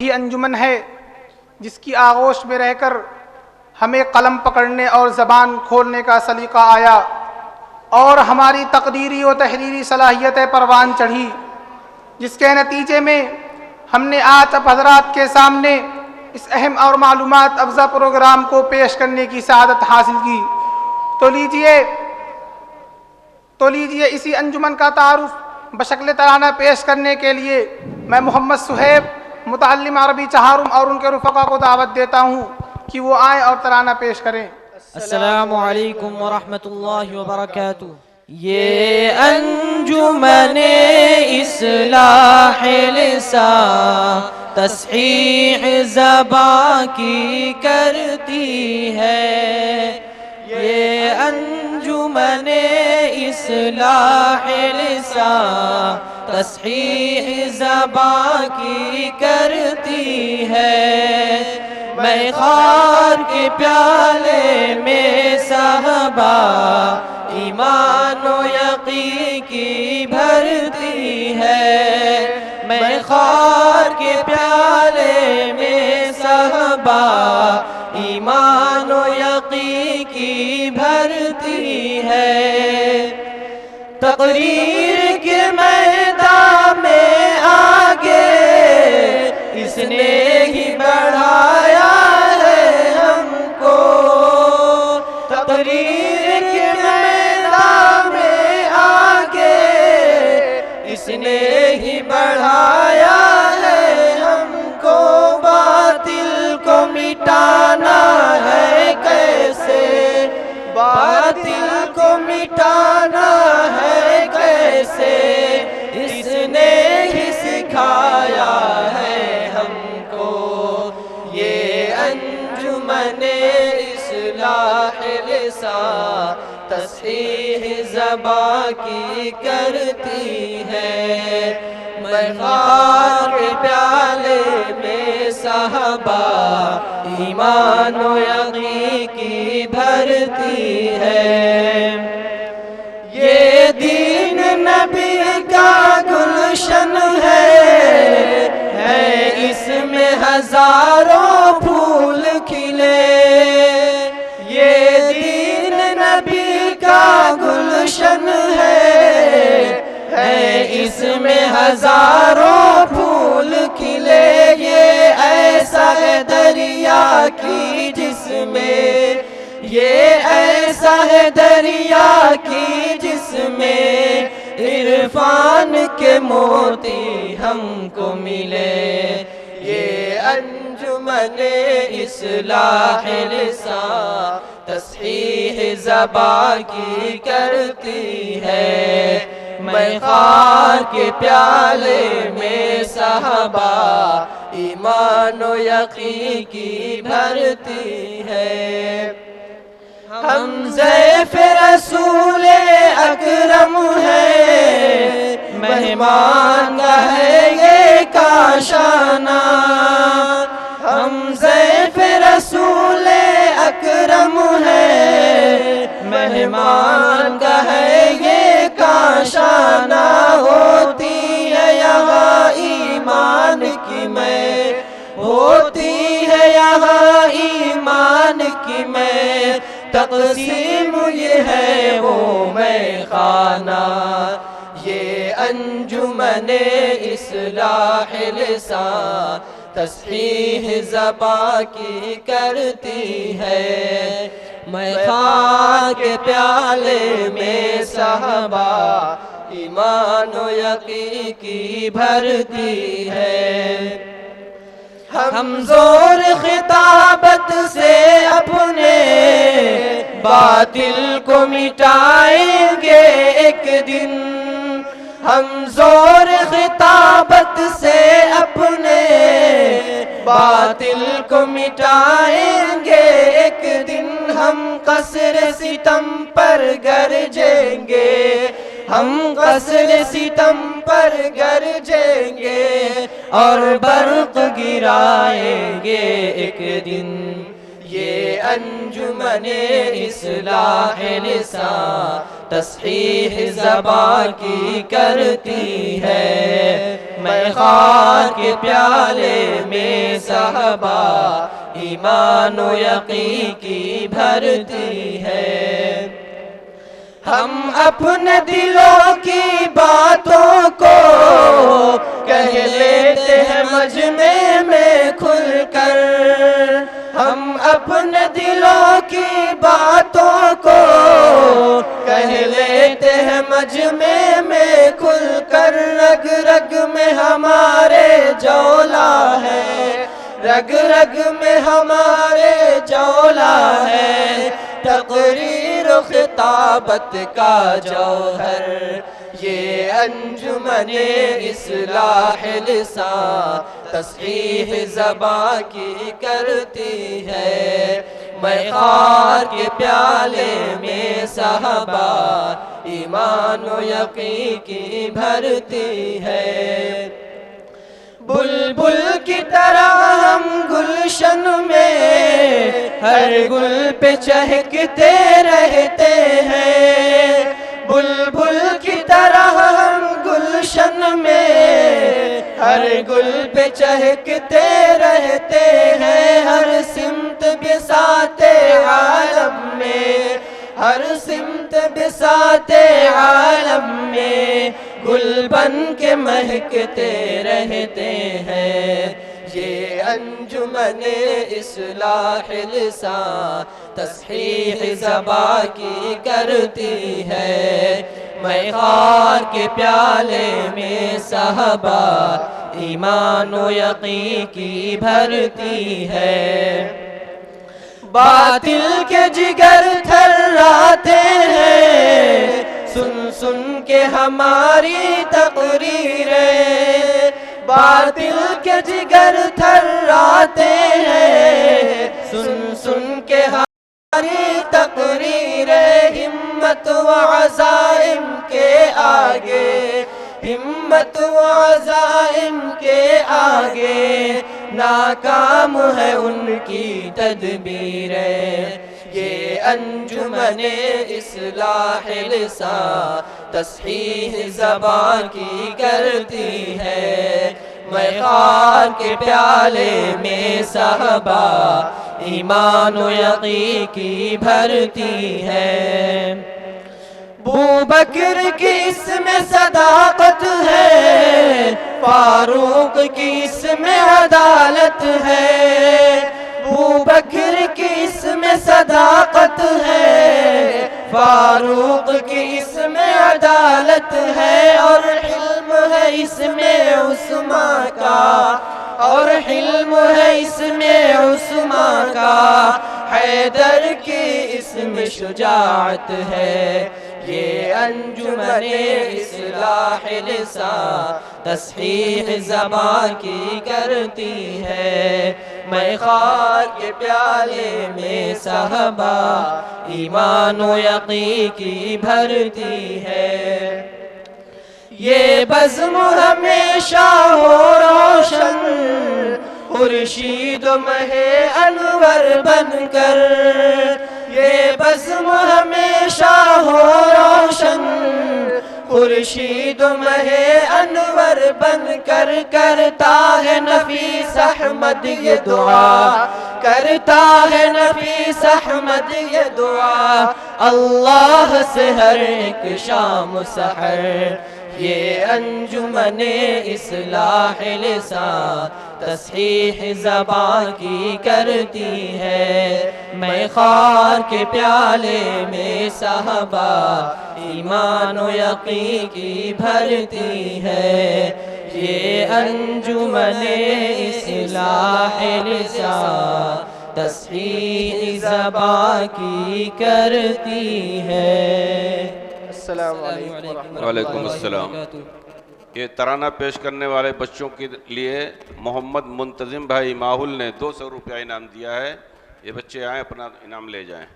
یہ انجمن ہے جس کی آغوش میں رہ کر ہمیں قلم پکڑنے اور زبان کھولنے کا سلیقہ آیا اور ہماری تقریری و تحریری صلاحیتیں پروان چڑھی، جس کے نتیجے میں ہم نے آج اب حضرات کے سامنے اس اہم اور معلومات افزا پروگرام کو پیش کرنے کی سعادت حاصل کی۔ تو لیجئے اسی انجمن کا تعارف بشکل ترانہ پیش کرنے کے لیے میں محمد صہیب متعلم عربی چہارم اور ان کے رفقا کو دعوت دیتا ہوں کہ وہ آئیں اور ترانہ پیش کریں۔ السلام علیکم ورحمۃ اللہ وبرکاتہ۔ یہ انجمن اصلاح لسان تصحیح زبان کی کرتی ہے، یہ انجمن اصلاح لسان تصحیح زبان کی کرتی ہے، میں خار کے پیالے میں صحبا ایمان و یقین کی بھرتی ہے، میں خار کے پیالے میں صحبا ایمان و یقین کی بھرتی ہے، تقریر کے میدان میں آگے اس نے ہی بڑھایا ہے ہم کو، تقریر کے میدان میں آگے اس نے ہی بڑھایا ہے ہم کو، باطل کو مٹانا ہے کیسے، باطل کو مٹانا ہے کیسے، اس نے ہی سکھایا ہے ہم کو، یہ انجمن اصلاح لسان تصحیح زبان کی کرتی ہے، میں خار کے پیالے میں صحبا ایمان و یقین کی بھرتی ہے، یہ دین نبی کا گلشن ہے اس میں ہزاروں پھول کھلے، یہ دین نبی کا گلشن ہے اس میں ہزاروں پھول کھلے، یہ ایسا ہے دریا کی جس میں، یہ ایسا ہے دریا کی جس میں عرفان کے موتی ہم کو ملے، یہ انجمن اصلاح لسان تصحیح زبان کی کرتی ہے، میں خار کے پیالے میں صحبا ایمان و یقین کی بھرتی ہے، ہم ضیف رسول اکرم ہے، مہمان کا ہے یہ کاشانہ، ہم ضیف رسول اکرم ہے، مہمان کا ہے یہ کاشانہ، ہوتی ہے یہاں ایمان کی میں، ہوتی ہے یہاں ایمان کی میں، تقسیم یہ ہے وہ میں خانہ، یہ انجمن اصلاح لسان تصحیح زبان کی کرتی ہے، میں خار کے پیالے میں صحبا ایمان و یقین کی بھرتی ہے، ہم زور خطابت سے اپنے باطل کو مٹائیں گے ایک دن، ہم زور خطابت سے اپنے باطل کو مٹائیں گے ایک دن، ہم قصر ستم پر گرجیں گے، ہم قصر ستم پر گرجیں گے اور برق گرائیں گے ایک دن، یہ انجمن اصلاح لسان تصحیح زبان کی کرتی ہے، میں خار کے پیالے میں صحبا ایمان و یقین کی بھرتی ہے۔ ہم اپنے دلوں کی باتوں کو کہہ لیتے ہیں مجمع میں کھل کر، ہم اپنے دلوں کی باتوں کو کہہ لیتے ہیں مجمع میں کھل کر، رگ رگ میں ہمارے جولا ہے، رگ رگ میں ہمارے جولا ہے، تقریر و خطابت کا جوہر یہ انجمن اصلاح لسان تصحیح زبان کی کرتی ہے۔ میں خار کے پیالے میں صحبا ایمان و یقین کی بھرتی ہے۔ بلبل کی طرح ہم گلشن میں ہر گل پہ چہکتے رہتے ہیں، بلبل کی طرح ہم گلشن میں ہر گل پہ چہکتے رہتے ہیں، ہر سمت بساط عالم میں، ہر سمت بساط عالم میں گل بن کے مہکتے رہتے ہیں۔ یہ انجمن اصلاح لسان تصحیح زبان کی کرتی ہے۔ میں خار کے پیالے میں صحبا ایمان و یقین کی بھرتی ہے۔ باطل کے جگر تھراتے ہیں سن سن کے ہماری تقریریں، باطل کے جگر تھراتے ہیں سن سن کے ہماری تقریریں، ہمت و عزائم کے آگے، ہمت و عزائم کے آگے ناکام ہے ان کی تدبیریں۔ یہ انجمن اصلاح لسان تصحیح زبان کی کرتی ہے۔ میں خار کے پیالے میں صحبا ایمان و یقین کی بھرتی ہے۔ ابوبکر کی اس میں صداقت ہے، فاروق کی اس میں عدالت ہے، ابوبکر کی اس میں صداقت ہے، فاروق کی اس میں عدالت ہے، اور حلم ہے اس میں عثمان کا، اور حلم ہے اس میں عثمان کا، حیدر کی اس میں شجاعت ہے۔ یہ انجمن اصلاح لسان تصحیح زبان کی کرتی ہے۔ میں خار کے پیالے میں صحبا ایمان و یقین کی بھرتی ہے۔ یہ بزم ہمیشہ ہو روشن خورشید و مہ انور بن کر، یہ بزم ہمیشہ ہو روشن خورشید و مہ انور بن کر، کرتا ہے نفیس احمد یہ دعا، کرتا ہے نفیس احمد یہ دعا، اللہ سے ہر ایک شام و سحر۔ یہ انجمن اصلاح لسان تصحیح زبان کی کرتی ہے۔ میں خار کے پیالے میں صحبا ایمان و یقین کی بھرتی ہے۔ یہ انجمن اصلاح لسان تصحیح زبان کی کرتی ہے۔ السلام علیکم۔ وعلیکم السلام۔ یہ ترانہ پیش کرنے والے بچوں کے لیے محمد منتظم بھائی ماحول نے 200 روپیہ انعام دیا ہے۔ یہ بچے آئیں اپنا انعام لے جائیں۔